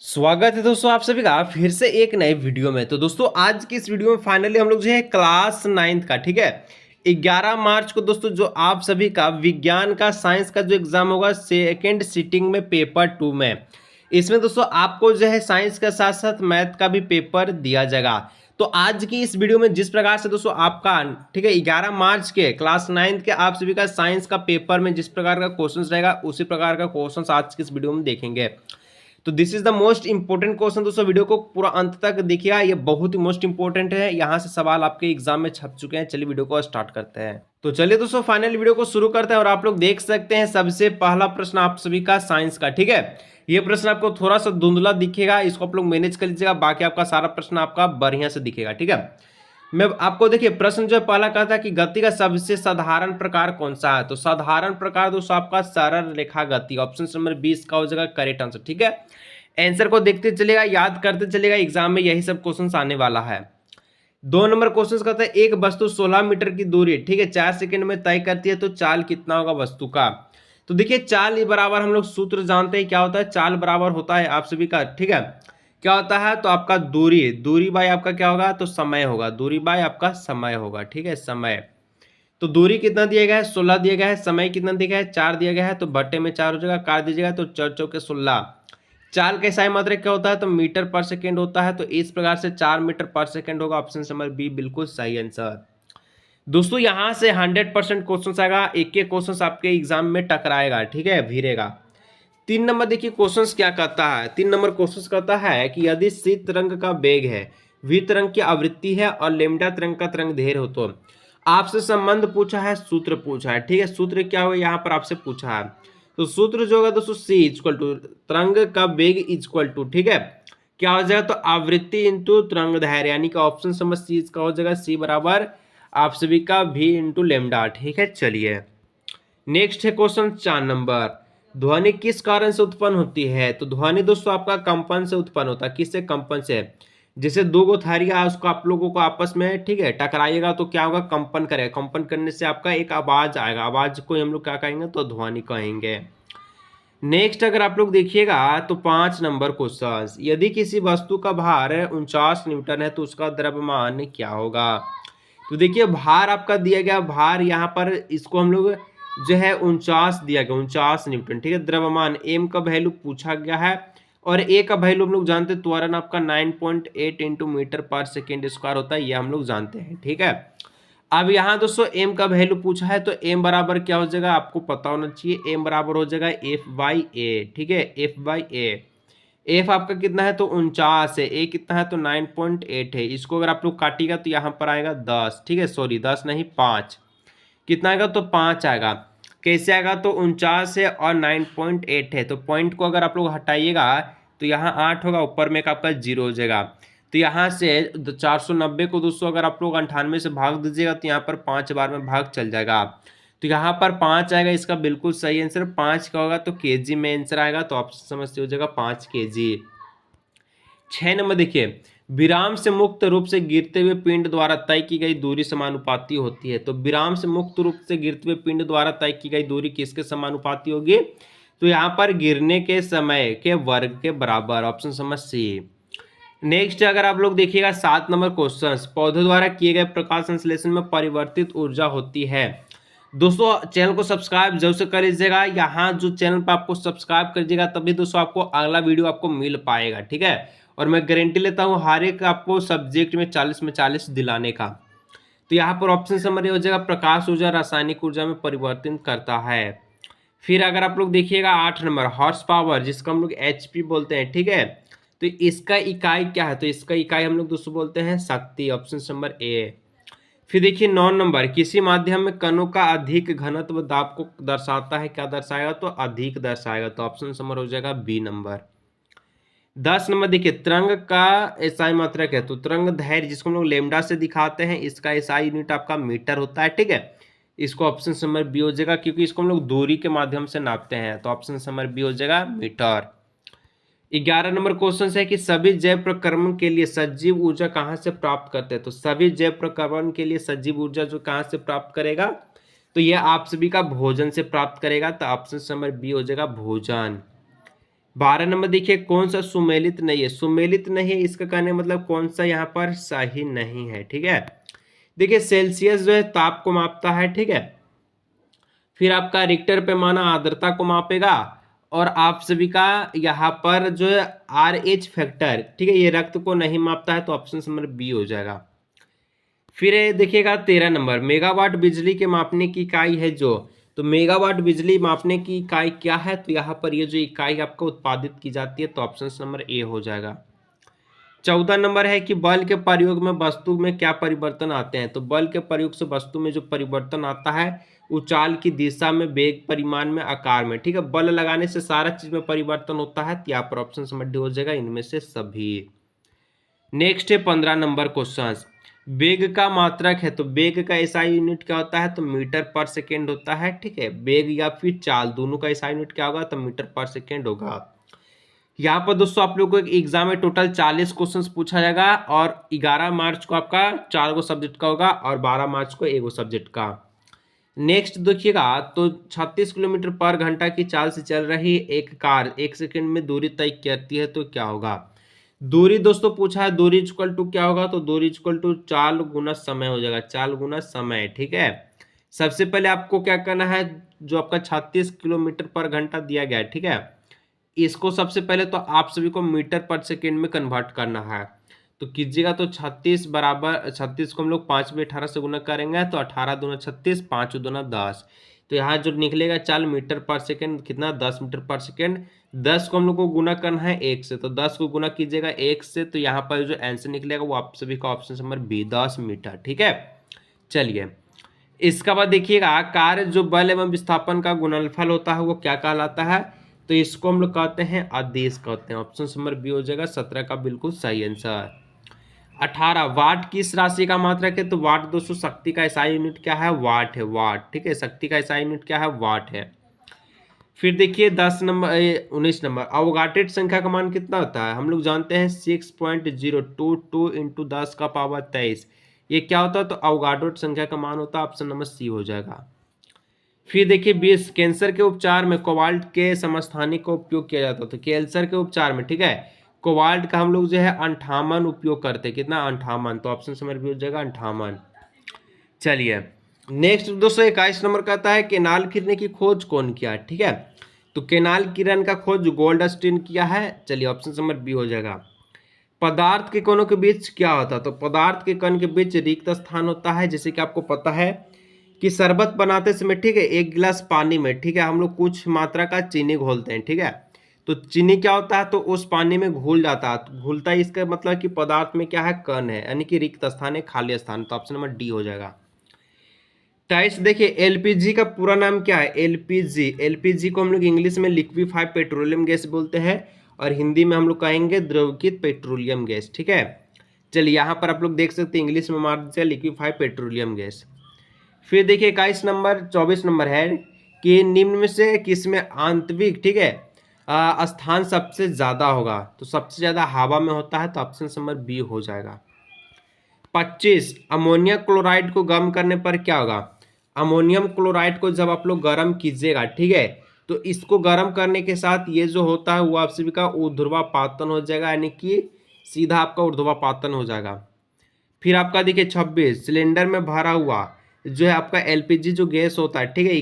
स्वागत है दोस्तों आप सभी का फिर से एक नए वीडियो में। तो दोस्तों आज की इस वीडियो में फाइनली हम लोग जो है क्लास 9th का, ठीक है, 11 मार्च को दोस्तों जो आप सभी का विज्ञान का साइंस का जो एग्जाम होगा सेकेंड सिटिंग में पेपर 2 में, इसमें दोस्तों आपको जो है साइंस के साथ साथ मैथ का भी पेपर दिया जाएगा। तो आज की इस वीडियो में जिस प्रकार से दोस्तों आपका, ठीक है, 11 मार्च के क्लास 9th के आप सभी का साइंस का पेपर में जिस प्रकार का क्वेश्चन रहेगा उसी प्रकार का क्वेश्चन आज की इस वीडियो में देखेंगे। तो this is the most important question. दोस्तों वीडियो को पूरा अंत तक देखिएगा, ये बहुत ही मोस्ट इंपॉर्टेंट है। यहाँ से सवाल आपके एग्जाम में छप चुके हैं। चलिए वीडियो को स्टार्ट करते हैं। तो चलिए दोस्तों फाइनल वीडियो को शुरू करते हैं और आप लोग देख सकते हैं सबसे पहला प्रश्न आप सभी का साइंस का, ठीक है। ये प्रश्न आपको थोड़ा सा धुंधला दिखेगा, इसको आप लोग मैनेज कर लीजिएगा, बाकी आपका सारा प्रश्न आपका बढ़िया से दिखेगा, ठीक है। मैं आपको देखिए प्रश्न जो पहला कहा था कि गति का सबसे साधारण प्रकार कौन सा है। तो साधारण प्रकार दोस्तों आपका सरल रेखा गति, ऑप्शन नंबर 20 का हो जाएगा करेक्ट आंसर, ठीक है। आंसर को देखते चलेगा, याद करते चलेगा, एग्जाम में यही सब क्वेश्चंस आने वाला है। 2 नंबर क्वेश्चन कहता है एक वस्तु 16 मीटर की दूरी, ठीक है, 4 सेकंड में तय करती है तो चाल कितना होगा वस्तु का। तो देखिए चाल बराबर हम लोग सूत्र जानते हैं क्या होता है। चाल बराबर होता है आप सभी का, ठीक है, क्या होता है तो आपका दूरी बाय आपका क्या होगा तो समय होगा, दूरी बाय आपका समय होगा, ठीक है, समय। तो दूरी कितना दिया गया है 16 दिया गया है, समय कितना दिया गया है 4 दिया गया है, तो बट्टे में 4 हो जाएगा, काट दीजिएगा तो 4 चौके 16। चाल का इकाई मात्रक क्या होता है तो मीटर पर सेकेंड होता है, तो इस प्रकार से 4 मीटर पर सेकेंड होगा। ऑप्शन नंबर बी बिल्कुल सही आंसर। दोस्तों यहां से 100% क्वेश्चन आएगा, एक एक क्वेश्चन आपके एग्जाम में टकराएगा, ठीक है, भिड़ेगा। 3 नंबर देखिए क्वेश्चन क्या कहता है। 3 नंबर क्वेश्चन कहता है कि यदि सी तरंग का वेग है, वी तरंग की आवृत्ति है और लेमडा तरंग का तरंग दैर्घ्य हो तो आपसे संबंध पूछा है, सूत्र पूछा है, ठीक है। सूत्र क्या हो यहाँ पर आपसे पूछा है, तो सूत्र जो होगा दोस्तों सी इक्वल टू तरंग का वेग इक्वल टू, ठीक है, क्या हो जाएगा तो आवृत्ति इंटू तरंग दैर्घ्य, यानी कि ऑप्शन समझ सी का हो जाएगा सी बराबर आप सभी का वी इंटू लेमडा, ठीक है। चलिए नेक्स्ट है क्वेश्चन 4 नंबर। ध्वनि किस कारण से उत्पन्न होती है। तो ध्वनि दोस्तों आपका कंपन से उत्पन्न होता है। किससे, कंपन से। जैसे दो गो थारियां उसको आप लोगों को आपस में, ठीक है, टकराइएगा तो क्या होगा कंपन करेगा, कंपन करने से आपका एक आवाज आएगा, आवाज को हम लोग क्या कहेंगे तो ध्वनि कहेंगे। नेक्स्ट अगर आप लोग देखिएगा तो 5 नंबर क्वेश्चन, यदि किसी वस्तु का भार 49 न्यूटन है तो उसका द्रव्यमान क्या होगा। तो देखिए भार आपका दिया गया, भार यहाँ पर इसको हम लोग जो है 49 दिया गया, 49 न्यूटन, ठीक है। द्रव्यमान एम का वैल्यू पूछा गया है और ए का वैल्यू हम लोग जानते हैं, त्वरण आपका 9.8 इंटू मीटर पर सेकेंड स्क्वायर होता है, ये हम लोग जानते हैं, ठीक है। अब यहाँ दोस्तों एम का वैल्यू पूछा है तो एम बराबर क्या हो जाएगा आपको पता होना चाहिए, एम बराबर हो जाएगा एफ बाई ए, ठीक है, एफ बाई ए। एफ आपका कितना है तो 49 है, ए कितना है तो 9.8 है, इसको अगर आप लोग काटिएगा तो यहाँ पर आएगा 10, ठीक है, सॉरी 10 नहीं 5, कितना आएगा तो 5 आएगा। कैसे आएगा तो 49 है और 9.8 है, तो पॉइंट को अगर आप लोग हटाइएगा तो यहाँ 8 होगा, ऊपर में एक आपका 0 हो जाएगा। तो यहाँ से 490 को दोस्तों अगर आप लोग 98 से भाग दीजिएगा तो यहाँ पर 5 बार में भाग चल जाएगा, तो यहाँ पर 5 आएगा, इसका बिल्कुल सही आंसर 5 का होगा, तो केजी में आंसर आएगा, तो ऑप्शन समझते हो जाएगा 5 केजी। 6 नंबर देखिए, विराम से मुक्त रूप से गिरते हुए पिंड द्वारा तय की गई दूरी समानुपाती होती है। तो विराम से मुक्त रूप से गिरते हुए पिंड द्वारा तय की गई दूरी किसके समानुपाती होगी, तो यहाँ पर गिरने के समय के वर्ग के बराबर, ऑप्शन समझ सी। नेक्स्ट अगर आप लोग देखिएगा 7 नंबर क्वेश्चन, पौधों द्वारा किए गए प्रकाश संश्लेषण में परिवर्तित ऊर्जा होती है। दोस्तों चैनल को सब्सक्राइब जरूर से कर लीजिएगा, यहाँ जो चैनल पर आपको सब्सक्राइब कर दीजिएगा तभी दोस्तों आपको अगला वीडियो आपको मिल पाएगा, ठीक है। और मैं गारंटी लेता हूँ हर एक आपको सब्जेक्ट में 40 में 40 दिलाने का। तो यहाँ पर ऑप्शन समझ हो जाएगा प्रकाश ऊर्जा रासायनिक ऊर्जा में परिवर्तित करता है। फिर अगर आप लोग देखिएगा 8 नंबर, हॉर्स पावर जिसको हम लोग HP बोलते हैं, ठीक है, तो इसका इकाई क्या है तो इसका इकाई हम लोग दोस्तों बोलते हैं शक्ति, ऑप्शन नंबर ए। फिर देखिए 9 नंबर, किसी माध्यम में कणों का अधिक घनत्व दाब को दर्शाता है, क्या दर्शाएगा तो अधिक दर्शाएगा, तो ऑप्शन नंबर हो जाएगा बी नंबर। 10 नंबर देखिए, तरंग का एसआई मात्रक है, तो तरंग दैर्घ्य जिसको हम लोग लेमडा से दिखाते हैं, इसका एसआई यूनिट आपका मीटर होता है, ठीक है। इसको ऑप्शन नंबर बी हो जाएगा, क्योंकि इसको हम लोग दूरी के माध्यम से नापते हैं, तो ऑप्शन नंबर बी हो जाएगा मीटर। 11 नंबर क्वेश्चन है कि सभी जैव प्रक्रमण के लिए सजीव ऊर्जा कहाँ से प्राप्त करते हैं। तो सभी जैव प्रक्रमण के लिए सजीव ऊर्जा जो कहाँ से प्राप्त करेगा, तो यह आप सभी का भोजन से प्राप्त करेगा, तो ऑप्शन नंबर बी हो जाएगा भोजन। 12 नंबर देखिए कौन सा सुमेलित नहीं है, सुमेलित नहीं है इसका कहने मतलब कौन सा यहाँ पर सही नहीं है, ठीक है। देखिए सेल्सियस जो है ताप को मापता है, ठीक है। फिर आपका रिक्टर पैमाना आर्द्रता को मापेगा, और आप सभी का यहाँ पर जो है RH फैक्टर, ठीक है, ये रक्त को नहीं मापता है, तो ऑप्शन नंबर बी हो जाएगा। फिर ये देखिएगा 13 नंबर, मेगावाट बिजली के मापने की इकाई है जो, तो मेगावाट बिजली मापने की इकाई क्या है, तो यहाँ पर ये जो इकाई आपको उत्पादित की जाती है, तो ऑप्शन नंबर ए हो जाएगा। 14 नंबर है कि बल के प्रयोग में वस्तु में क्या परिवर्तन आते हैं, तो बल के प्रयोग से वस्तु में जो परिवर्तन आता है उचाल की दिशा में, वेग, परिमाण में, आकार में, ठीक है। बल लगाने से सारा चीज में परिवर्तन होता है, तो यहाँ पर ऑप्शन नंबर डी हो जाएगा, इनमें से सभी। नेक्स्ट है 15 नंबर क्वेश्चन, वेग का मात्रक है, तो वेग का एसआई यूनिट क्या होता है, तो मीटर पर सेकेंड होता है, ठीक है। वेग या फिर चाल दोनों का एसआई यूनिट क्या होगा, तो मीटर पर सेकेंड होगा। यहाँ पर दोस्तों आप लोगों को एक एग्जाम में टोटल 40 क्वेश्चंस पूछा जाएगा, और 11 मार्च को आपका 4 गो सब्जेक्ट का होगा, और 12 मार्च को 1 गो सब्जेक्ट का। नेक्स्ट देखिएगा, तो 36 किलोमीटर पर घंटा की चाल से चल रही एक कार 1 सेकंड में दूरी तय करती है, तो क्या होगा। दूरी दोस्तों पूछा है, दूरी इक्वल टू क्या होगा, तो दूरी इक्वल टू चाल गुना समय हो जाएगा, चाल गुना समय, ठीक है। सबसे पहले आपको क्या करना है, जो आपका 36 किलोमीटर पर घंटा दिया गया है, ठीक है, इसको सबसे पहले तो आप सभी को मीटर पर सेकेंड में कन्वर्ट करना है, तो कीजिएगा। तो 36 बराबर 36 को हम लोग 5 में 18 से गुना करेंगे, तो 18 दूना 36, 5 दूना 10, तो यहाँ जो निकलेगा चाल मीटर पर सेकेंड कितना, 10 मीटर पर सेकेंड। 10 को हम लोग को गुना करना है 1 से, तो 10 को गुना कीजिएगा 1 से, तो यहाँ पर जो आंसर निकलेगा वो आप सभी का ऑप्शन नंबर बी 10 मीटर, ठीक है। चलिए इसका बाद देखिएगा, कार्य जो बल एवं विस्थापन का गुणनफल होता है वो क्या कहलाता है, तो इसको हम लोग कहते हैं आदेश कहते हैं, ऑप्शन नंबर बी हो जाएगा 17 का बिल्कुल सही आंसर। 18 वाट किस राशि का मात्रक है, तो वाट दोस्तों शक्ति का एसआई यूनिट क्या है, वाट है, वाट, ठीक है, शक्ति का एसआई यूनिट क्या है, वाट है। फिर देखिए 19 नंबर, अवगाटेड संख्या का मान कितना होता है, हम लोग जानते हैं 6.022 इंटू 10 का पावर 23, ये क्या होता है, तो अवगाटेड संख्या का मान होता है, ऑप्शन नंबर सी हो जाएगा। फिर देखिए 20, कैंसर के उपचार में कोबाल्ट के समस्थानिक का उपयोग किया जाता है, तो कैंसर के उपचार में, ठीक है, कोबाल्ट का हम लोग जो है 58 उपयोग करते हैं, कितना 58, तो ऑप्शन नंबर बी हो जाएगा 58। चलिए नेक्स्ट दोस्तों 21 नंबर कहता है केनाल किरण की खोज कौन किया, ठीक है, तो केनाल किरण का खोज गोल्डस्टीन किया है, चलिए ऑप्शन नंबर बी हो जाएगा। पदार्थ के कणों के बीच क्या होता है, तो पदार्थ के कण के बीच रिक्त स्थान होता है, जैसे कि आपको पता है कि शरबत बनाते समय, ठीक है, 1 गिलास पानी में, ठीक है, हम लोग कुछ मात्रा का चीनी घोलते हैं, ठीक है, तो चीनी क्या होता है, तो उस पानी में घुल जाता है, तो घुलता है, इसका मतलब कि पदार्थ में क्या है, कण है, यानी कि रिक्त स्थान है, खाली स्थान, तो ऑप्शन नंबर डी हो जाएगा। 23 देखिए एलपीजी का पूरा नाम क्या है, एलपीजी, एलपीजी को हम लोग इंग्लिश में लिक्विफाइड पेट्रोलियम गैस बोलते हैं, और हिंदी में हम लोग कहेंगे द्रवीकृत पेट्रोलियम गैस, ठीक है। चलिए यहाँ पर आप लोग देख सकते हैं इंग्लिश में मार दीजिए लिक्विफाइड पेट्रोलियम गैस। फिर देखिए 21 नंबर 24 नंबर है कि निम्न में से किसमें आंतरिक, ठीक है, स्थान सबसे ज्यादा होगा, तो सबसे ज्यादा हवा में होता है, तो ऑप्शन नंबर बी हो जाएगा। 25 अमोनिया क्लोराइड को गर्म करने पर क्या होगा, अमोनियम क्लोराइड को जब आप लोग गर्म कीजिएगा, ठीक है, तो इसको गर्म करने के साथ ये जो होता है वो आप सभी का ऊर्ध्वापातन हो जाएगा, यानी कि सीधा आपका ऊर्ध्वापातन हो जाएगा। फिर आपका देखिए 26 सिलेंडर में भरा हुआ जो है आपका एलपीजी जो गैस होता है, ठीक है,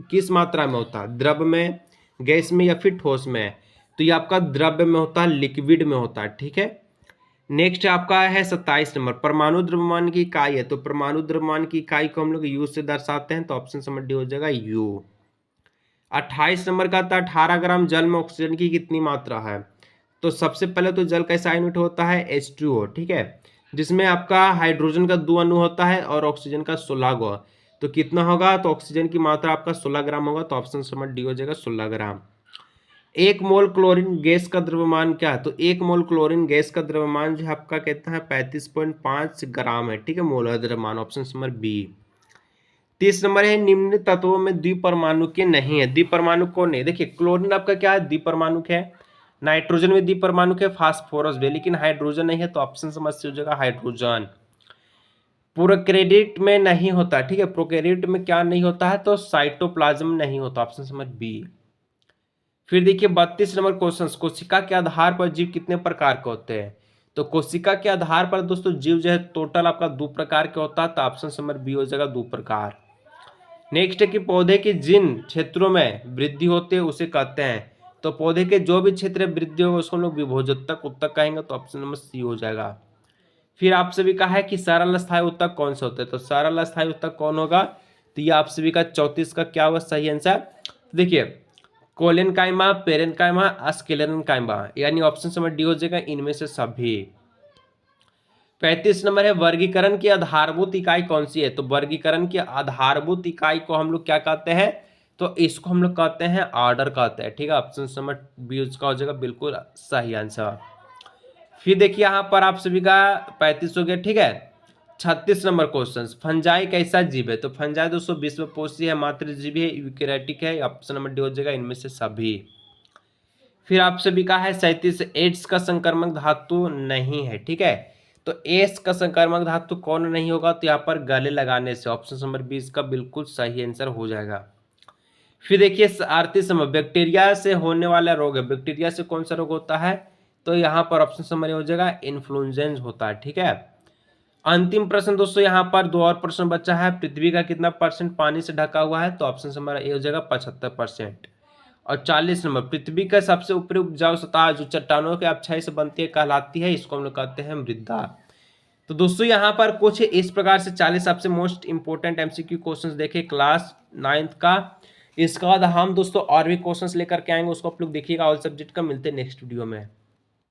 किस मात्रा में होता है, द्रव में, गैस में, या फिर ठोस में, तो ये आपका द्रव्य में होता है, लिक्विड में होता है, ठीक है। नेक्स्ट आपका है 27 नंबर, परमाणु द्रव्यमान की इकाई है, तो परमाणु द्रव्यमान की इकाई को हम लोग यू से दर्शाते हैं, तो ऑप्शन नंबर डी हो जाएगा यू। 28 नंबर का था 18 ग्राम जल में ऑक्सीजन की कितनी मात्रा है, तो सबसे पहले तो जल कैसा यूनिट होता है, H2O, ठीक है, जिसमें आपका हाइड्रोजन का 2 अणु होता है और ऑक्सीजन का 16 गो, तो कितना होगा, तो ऑक्सीजन की मात्रा आपका 16 ग्राम होगा, तो ऑप्शन नंबर डी हो जाएगा 16 ग्राम। 1 मोल क्लोरीन गैस का द्रव्यमान क्या है, तो 1 मोल क्लोरीन गैस का द्रव्यमान जो है आपका कहता है 35.5 ग्राम है, ठीक है, मोलर द्रव्यमान, ऑप्शन नंबर बी। 30 नंबर है निम्न तत्वों में द्विपरमाणु के नहीं है, द्विपरमाणु कौन नहीं, देखिए क्लोरीन आपका क्या है, द्विपरमाणु है, नाइट्रोजन में द्विपरमाणु है, फास्फोरस भी, लेकिन हाइड्रोजन नहीं है, तो ऑप्शन समझ हो जाएगा हाइड्रोजन। प्रोकैरियोट में नहीं होता, ठीक है, प्रोकैरियोट में क्या नहीं होता है, तो साइटोप्लाज्म नहीं होता, ऑप्शन समझ बी। फिर देखिए 32 नंबर क्वेश्चन, कोशिका के आधार पर जीव कितने प्रकार के होते हैं? तो कोशिका के आधार पर दोस्तों जीव जो है टोटल आपका 2 प्रकार के होता है, तो ऑप्शन नंबर बी हो जाएगा 2 प्रकार। नेक्स्ट है कि पौधे के जिन क्षेत्रों में वृद्धि होती है उसे कहते हैं, तो पौधे के जो भी क्षेत्र में वृद्धि होगा उसको हम लोग विभोजक उत्तक कहेंगे, तो ऑप्शन नंबर सी हो जाएगा। फिर आप सभी का है कि सरल स्थायी उत्तक कौन से होते हैं? तो सरल स्थायी उत्तक कौन होगा? तो ये आप सभी का 34 का क्या होगा सही आंसर? देखिए कोलेनकाइमा, पेरेनकाइमा, स्क्लेरेनकाइमा, यानी ऑप्शन नंबर डी हो जाएगा इनमें से सभी। 35 नंबर है वर्गीकरण की आधारभूत इकाई कौन सी है? तो वर्गीकरण की आधारभूत इकाई को हम लोग क्या कहते हैं? तो इसको हम लोग कहते हैं ऑर्डर कहते हैं, ठीक है। ऑप्शन नंबर बी उसका हो जाएगा बिल्कुल सही आंसर। फिर देखिए यहाँ पर आप सभी का 35 हो गया, ठीक है। 36 नंबर क्वेश्चन, फंजाई कैसा जीव है? तो फंजाई दोस्तों विश्वपोषी है, मातृजीवी है, यूकेरियोटिक है, ऑप्शन नंबर डी हो जाएगा इनमें से सभी। फिर आप सभी का है 37, एड्स का संक्रमक धातु नहीं है, ठीक है। तो एड्स का संक्रमक धातु कौन नहीं होगा? तो यहाँ पर गले लगाने से, ऑप्शन नंबर 20 का बिल्कुल सही आंसर हो जाएगा। फिर देखिए 38 नंबर, बैक्टीरिया से होने वाला रोग है, बैक्टीरिया से कौन सा रोग होता है? तो यहाँ पर ऑप्शन नंबर हो जाएगा इन्फ्लुएंजा होता है, ठीक है। अंतिम प्रश्न दोस्तों यहाँ पर 2 और प्रश्न बचा है, पृथ्वी का कितना परसेंट पानी से ढका हुआ है? तो ऑप्शन नंबर ए हो जाएगा 75%। और 40 नंबर, पृथ्वी का सबसे ऊपरी उपजाऊ सतह जो चट्टानों के अक्षय से बनती है कहलाती है, इसको हम लोग कहते हैं मृदा। तो दोस्तों यहाँ पर कुछ इस प्रकार से 40 सबसे मोस्ट इंपोर्टेंट एमसीक्यू क्वेश्चंस देखे क्लास 9th का। इसके बाद हम दोस्तों और भी क्वेश्चंस लेकर के आएंगे, उसको आप लोग देखिएगा। ऑल सब्जेक्ट का मिलते हैं नेक्स्ट वीडियो में।